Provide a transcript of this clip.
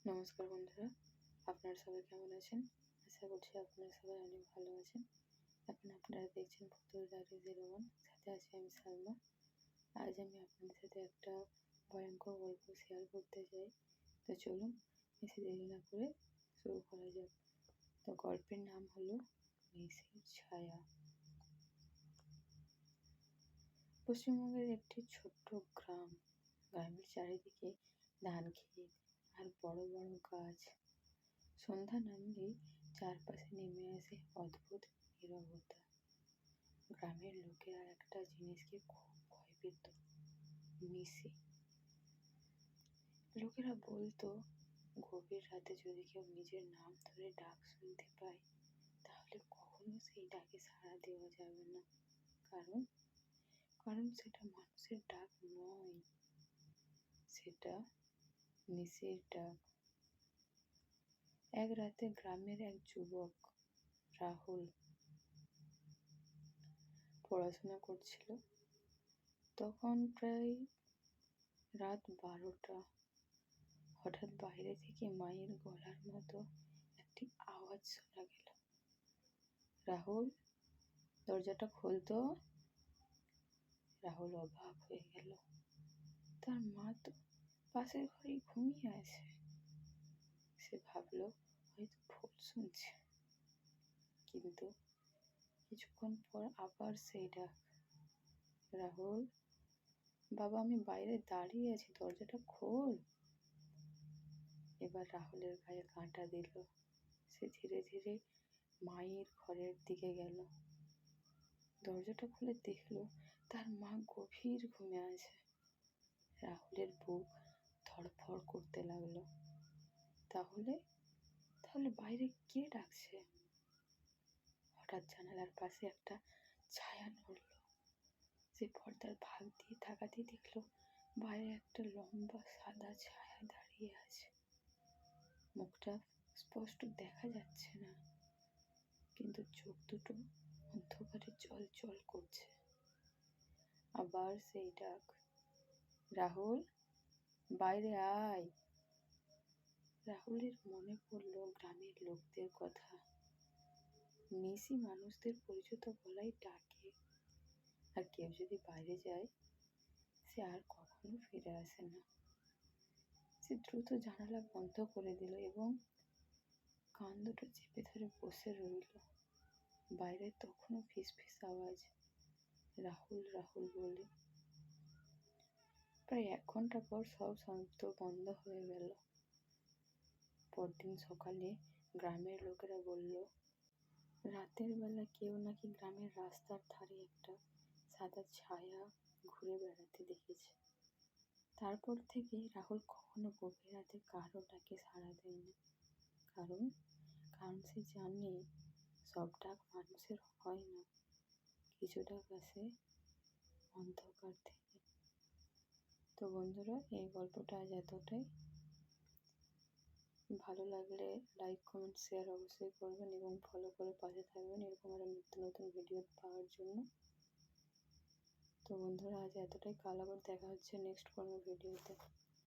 নমস্কার বন্ধুরা, আপনারা সবাই কেমন আছেন? আশা করছি আপনারা সবাই অনেক ভালো আছেন। এখন আপনারা দেখছেন পুতুল ডায়েরি 01, সাথে আছি আমি সালমা। আজ আমি আপনাদের সাথে একটা ভয়ঙ্কর গল্প শেয়ার করতে চাই। তো চলুন বেশি দেরি না করে শুরু করা যাক। তো গল্পের নাম হলো নিশির ছায়া। পশ্চিমবঙ্গের একটি ছোট্ট গ্রামের চারিদিকে ধান ক্ষেত আর বড় বড় গাছ। সন্ধ্যা নামলেই চারপাশে নেমে আসে অদ্ভুত নীরবতা। গ্রামের লোকেরা একটা জিনিসকে খুব ভয় পেত, নিশি। লোকেরা বলতো, গভীর রাতে যদি কেউ নিজের নাম ধরে ডাক শুনতে পায়, তাহলে কখনো সেই ডাকে সাড়া দেওয়া যাবে না। কারণ কারণ সেটা মানুষের ডাক নয়, সেটা নিশির ডাক। এক রাতে গ্রামের এক যুবক রাহুল পড়াশোনা করছিল। তখন প্রায় রাত 12টা। হঠাৎ বাইরে থেকে মায়ের গলার মতো একটি আওয়াজ শোনা গেল, রাহুল, দরজাটা খোলতো। রাহুল অবাক হয়ে গেল। তার মা তো পাশের ঘরে ঘুমিয়ে আছে। সে ভাবলো হয়তো ভুল শুনছে। কিন্তু কিছুক্ষণ পর আবার সেই ডাক, রাহুল, বাবা, আমি বাইরে দাঁড়িয়ে আছি, দরজাটা খোল। এবার রাহুলের গায়ে কাঁটা দিল। সে ধীরে ধীরে মায়ের ঘরের দিকে গেল। দরজাটা খুলে দেখলো তার মা গভীর ঘুমে আছে। রাহুলের বুক ধড়ফড় করতে লাগলো। তাহলে তাহলে বাইরে কে ডাকছে? হঠাৎ জানালার পাশে একটা ছায়া নড়ল। সে পর্দার ফাঁক দিয়ে তাকাতেই দেখলো বাইরে একটা লম্বা সাদা ছায়া দাঁড়িয়ে আছে। মুখটা স্পষ্ট দেখা যাচ্ছে না, কিন্তু চোখ দুটো অন্ধকারে জল করছে। আবার সেই ডাক, রাহুল, বাইরে আয়। রাহুলের মনে পড়লো গ্রামের লোকদের কথা, নিশি মানুষদের পরিচিত গলায় ডাকে, আর কেউ যদি বাইরে যায় সে আর কখনো ফিরে আসে না। সে দ্রুত জানালা বন্ধ করে দিল এবং কান দুটো চেপে ধরে বসে রইল। বাইরে তখনও ফিসফিস আওয়াজ, রাহুল রাহুল বলে। প্রায় 1 ঘন্টা পর সব শব্দ বন্ধ হয়ে গেল। পরদিন সকালে গ্রামের লোকেরা বলল, রাতের বেলা কেউ নাকি গ্রামের রাস্তার ধারে একটা সাদা ছায়া ঘুরে বেড়াতে দেখেছে। তারপর থেকে রাহুল কখনো গভীর রাতে কারো ডাকে সাড়া দেয় না। কারণ সে জানে সব ডাক মানুষের হয় না, কিছু ডাক আসে অন্ধকার থেকে। তো বন্ধুরা, এই গল্পটা আজ এতটাই। ভালো লাগলে লাইক, কমেন্ট, শেয়ার অবশ্যই করবেন এবং ফলো করে পাশে থাকবেন এরকম আরো নিত্য নতুন ভিডিও পাওয়ার জন্য। তো বন্ধুরা, আজ এতটাই। কাল আবার দেখা হচ্ছে নেক্সট কোনো ভিডিওতে।